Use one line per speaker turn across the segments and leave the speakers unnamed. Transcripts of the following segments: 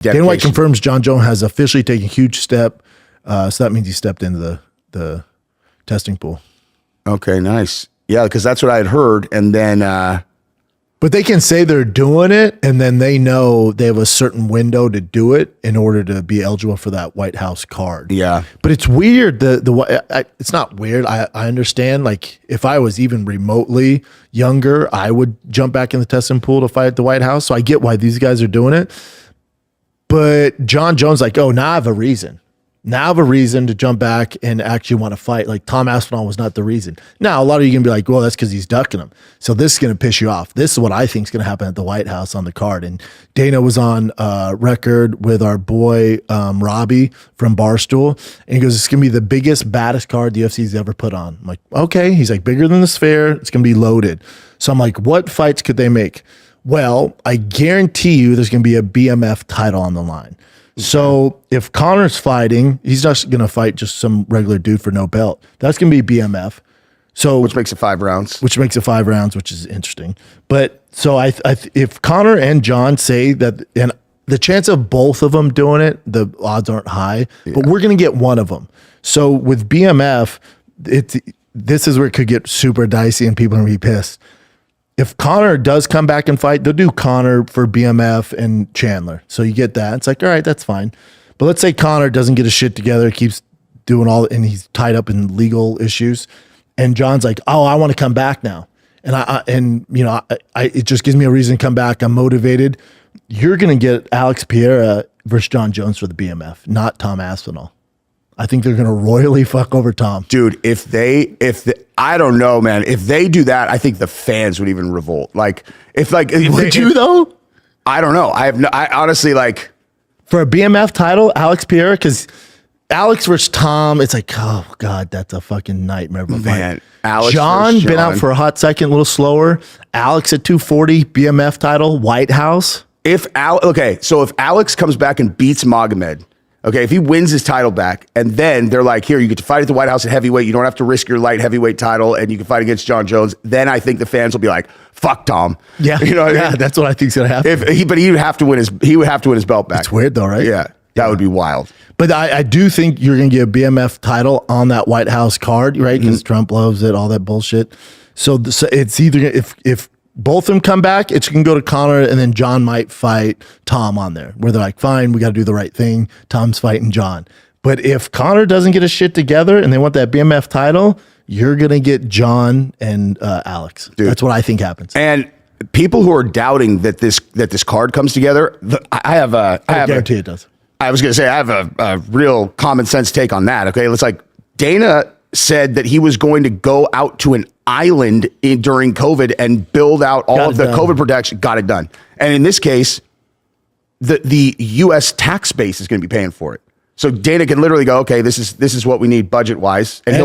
Dana White confirms Jon Jones has officially taken a huge step. So that means he stepped into the testing pool.
Okay, nice. Yeah, because that's what I had heard. And then...
but they can say they're doing it, and then they know they have a certain window to do it in order to be eligible for that White House card.
Yeah.
But it's weird. It's not weird. I understand. Like, if I was even remotely younger, I would jump back in the testing pool to fight at the White House. So I get why these guys are doing it. But Jon Jones, like, oh, now I have a reason. Now I have a reason to jump back and actually want to fight. Like, Tom Aspinall was not the reason. Now, a lot of you are going to be like, well, that's because he's ducking him. So this is going to piss you off. This is what I think is going to happen at the White House on the card. And Dana was on record with our boy Robbie from Barstool. And he goes, it's going to be the biggest, baddest card the UFC's ever put on. I'm like, okay. He's like, bigger than the Sphere. It's going to be loaded. So I'm like, what fights could they make? Well, I guarantee you there's going to be a BMF title on the line. So if Conor's fighting, he's not going to fight just some regular dude for no belt. That's going to be BMF. So
which makes it 5 rounds.
Which makes it 5 rounds, which is interesting. But so if Conor and Jon say that, and the chance of both of them doing it, the odds aren't high, but we're going to get one of them. So with BMF, this is where it could get super dicey and people are going to be pissed. If Conor does come back and fight, they'll do Conor for BMF and Chandler. So you get that. It's like, all right, that's fine. But let's say Conor doesn't get his shit together, keeps doing and he's tied up in legal issues. And Jon's like, oh, I want to come back now. And it just gives me a reason to come back. I'm motivated. You're going to get Alex Pereira versus Jon Jones for the BMF, not Tom Aspinall. I think they're going to royally fuck over Tom.
Dude, I don't know, man. If they do that, I think the fans would even revolt. Like,
would you though?
I don't know. I honestly, like,
for a BMF title, Alex Pereira, because Alex versus Tom, it's like, oh God, that's a fucking nightmare of a fight.
Alex
Jon been out for a hot second, a little slower. Alex at 240, BMF title, White House.
So if Alex comes back and beats Magomed, okay, if he wins his title back, and then they're like, here, you get to fight at the White House at heavyweight, you don't have to risk your light heavyweight title, and you can fight against Jon Jones, then I think the fans will be like, fuck Tom.
Yeah,
you know what I mean?
That's what I think's gonna happen.
But he would have to win his belt back.
It's weird though, right?
Yeah, that would be wild.
But I do think you're gonna get a BMF title on that White House card, right? Because Trump loves it, all that bullshit. So it's either if both of them come back, it's going to go to Conor, and then Jon might fight Tom on there, where they're like, fine, we got to do the right thing. Tom's fighting Jon. But if Conor doesn't get his shit together and they want that BMF title, you're going to get Jon and Alex. Dude. That's what I think happens.
And people who are doubting that this card comes together, I
guarantee it does.
I was going to say, I have a real common sense take on that. Okay, it's like Dana said that he was going to go out to an island during COVID and build out all of the COVID protection. Got it done. And in this case, the U.S. tax base is going to be paying for it. So Dana can literally go, okay, this is what we need budget wise, and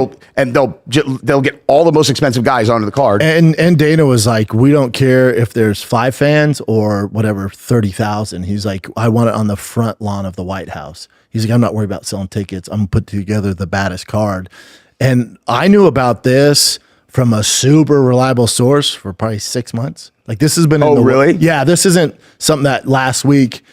they'll get all the most expensive guys onto the card.
And Dana was like, we don't care if there's 5 fans or whatever 30,000. He's like, I want it on the front lawn of the White House. He's like, I'm not worried about selling tickets. I'm gonna put together the baddest card. And I knew about this from a super reliable source for probably 6 months. Like, this has been
really?
Yeah, this isn't something that last week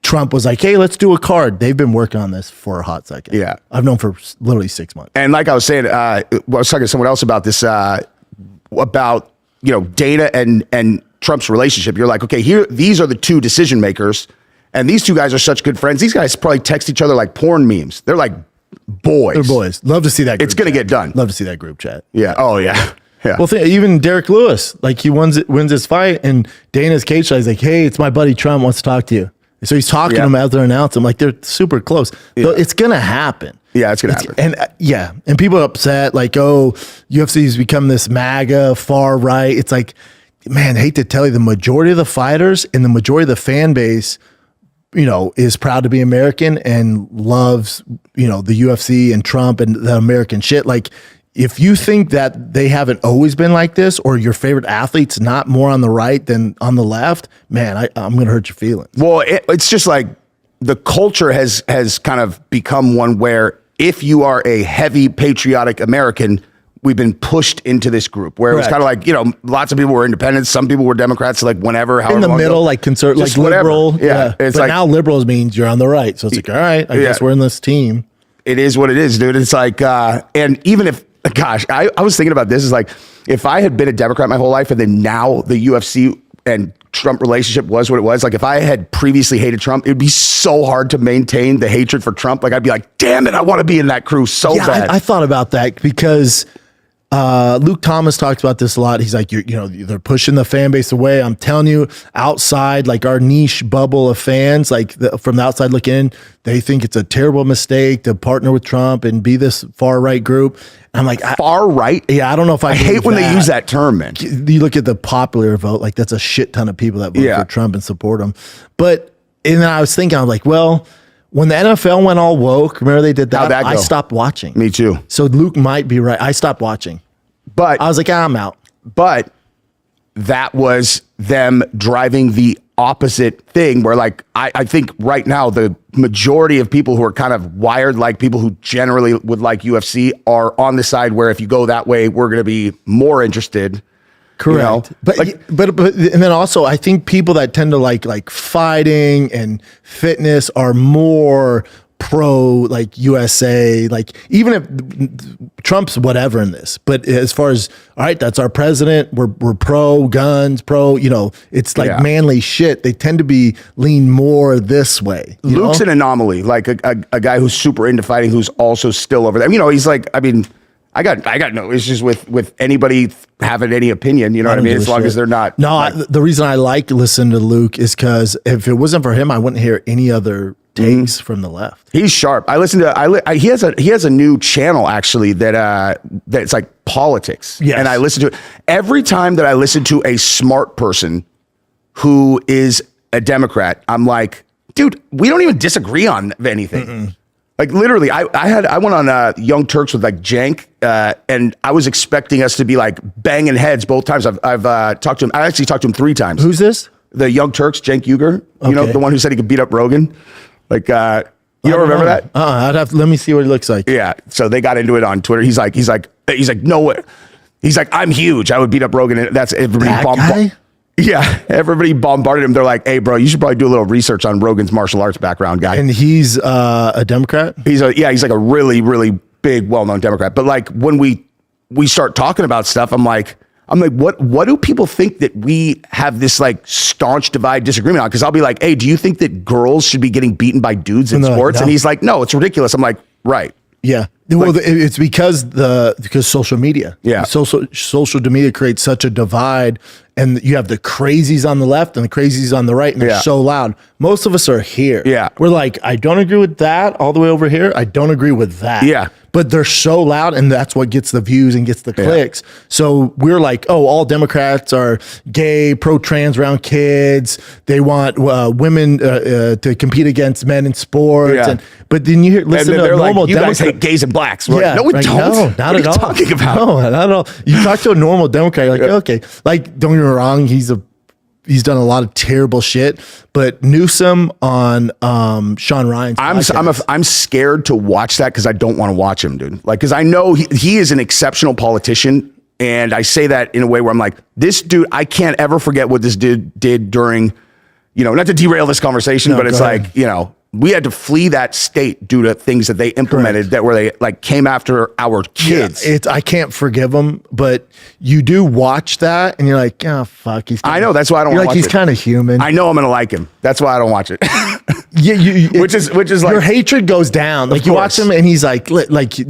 Trump was like, hey, let's do a card. They've been working on this for a hot second.
Yeah.
I've known for literally 6 months.
And like I was saying, I was talking to someone else about this, about, Dana and Trump's relationship. You're like, okay, these are the two decision makers, and these two guys are such good friends. These guys probably text each other like porn memes. They're like boys.
They're boys. Love to see that.
It's going to get done.
Love to see that group chat.
Yeah. Oh yeah. Yeah.
Well, even Derek Lewis, like, he wins his fight, and Dana's cage side is like, hey, it's my buddy Trump wants to talk to you. So he's talking to him as they're announcing. Like, they're super close. So it's going to happen.
Yeah, it's going to happen.
And people are upset, like, oh, UFC's become this MAGA far right. It's like, man, I hate to tell you, the majority of the fighters and the majority of the fan base, is proud to be American and loves, the UFC and Trump and the American shit. Like, if you think that they haven't always been like this, or your favorite athlete's not more on the right than on the left, man, I'm going to hurt your feelings.
Well, it's just like the culture has kind of become one where if you are a heavy patriotic American, pushed into this group where it was
Correct.
kind of like, lots of people were independents, some people were Democrats, like whenever, however
In the
long
middle,
ago.
like like
whatever.
liberal.
Yeah. It's
but
like,
now liberals means you're on the right. So it's like, all right, I guess we're in this team.
it is what it is, dude. It's like, and even if, gosh, I was thinking about this, is like, if I had been a Democrat my whole life and then now the UFC and Trump relationship was what it was, like if I had previously hated Trump, it'd be so hard to maintain the hatred for Trump. Like I'd be like, damn it, I want to be in that crew so bad.
I thought about that because Luke Thomas talks about this a lot. He's like, they're pushing the fan base away. I'm telling you, outside, like our niche bubble of fans, like from the outside looking in, they think it's a terrible mistake to partner with Trump and be this far right group. And I'm like,
far right?
Yeah, I don't know if
I hate when they use that term, man.
You look at the popular vote, like that's a shit ton of people that vote for Trump and support him. And then I was thinking, I'm like, well, when the NFL went all woke, remember they did that?
How'd that go?
I stopped watching.
Me too.
So Luke might be right. I stopped watching.
But
I was like, I'm out.
But that was them driving the opposite thing where, like, I think right now the majority of people who are kind of wired like people who generally would like UFC are on the side where if you go that way, we're going to be more interested.
Correct. But and then also I think people that tend to like fighting and fitness are more pro like USA, like even if Trump's whatever in this, but as far as, all right, that's our president, we're pro guns, pro, it's like manly shit. They tend to be lean more this way.
Luke's an anomaly, like a guy who's super into fighting, who's also still over there. He's like, I mean, I got no issues with anybody having any opinion, you know what I mean? As long as they're not.
No, the reason I like listening to Luke is because if it wasn't for him, I wouldn't hear any other takes from the left.
He's sharp. I listen to. He has a new channel actually that's like politics.
Yes.
And I listen to it every time that I listen to a smart person who is a Democrat. I'm like, dude, we don't even disagree on anything. Mm-mm. Like literally, I went on Young Turks with like Jank, and I was expecting us to be like banging heads both times. I've talked to him. I actually talked to him 3 times.
Who's this?
The Young Turks, Cenk Uygur. Okay. The one who said he could beat up Rogan. Like, you don't remember that?
Let me see what he looks like.
Yeah. So they got into it on Twitter. He's like, no way. He's like, I'm huge. I would beat up Rogan. And that's everybody.
Guy?
Yeah. Everybody bombarded him. They're like, hey, bro, you should probably do a little research on Rogan's martial arts background, guy.
And he's a Democrat?
He's like a really, really big, well-known Democrat. But like when we start talking about stuff, I'm like, what do people think that we have this like staunch disagreement on? Because I'll be like, hey, do you think that girls should be getting beaten by dudes in sports? No. And he's like, no, it's ridiculous. I'm like, right.
Yeah. Well, it's because social media.
Yeah.
Social media creates such a divide, and you have the crazies on the left and the crazies on the right, and they're so loud. Most of us are here.
Yeah.
We're like, I don't agree with that all the way over here. I don't agree with that.
Yeah.
But they're so loud, and that's what gets the views and gets the clicks. So we're like, oh, all Democrats are gay, pro-trans around kids. They want women to compete against men in sports.
Yeah.
But then you listen to a normal
like, you
Democrat.
guys hate gays and blacks. We're like, no, we don't.
No, not
what
at all.
What are you talking about?
No, not at all. You talk to a normal Democrat, you're like, okay. Like, don't get me wrong, he's done a lot of terrible shit, but Newsom on Sean Ryan's podcast.
I'm scared to watch that because I don't want to watch him, dude. Like, because I know he is an exceptional politician, and I say that in a way where I'm like, this dude, I can't ever forget what this dude did during, not to derail this conversation, but it's like, we had to flee that state due to things that they implemented that where they like came after our kids.
Yeah, I can't forgive them, but you do watch that and you're like, oh fuck,
I know, that's why I don't watch it.
He's kind of human.
I know I'm gonna like him. That's why I don't watch it.
Yeah,
which is like
your hatred goes down. Like you watch him and he's like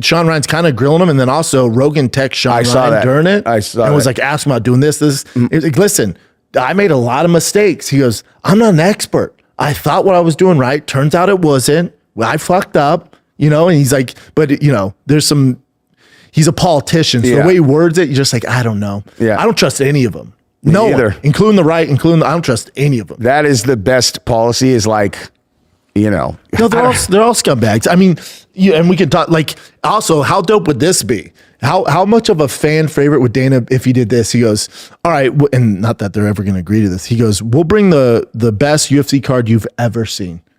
Sean Ryan's kind of grilling him, and then also Rogan texted Sean Ryan during it.
I saw
and was like, ask him about doing this. Like, listen, I made a lot of mistakes. He goes, I'm not an expert. I thought what I was doing right. Turns out it wasn't. Well, I fucked up, and he's like, but he's a politician. So the way he words it, you're just like, I don't know.
Yeah.
I don't trust any of them.
No either.
Including the right, I don't trust any of them.
That is the best policy is like, No,
they're all scumbags. I mean, and we could talk like also how dope would this be? How much of a fan favorite would Dana if he did this? He goes, all right, and not that they're ever going to agree to this. He goes, we'll bring the best UFC card you've ever seen.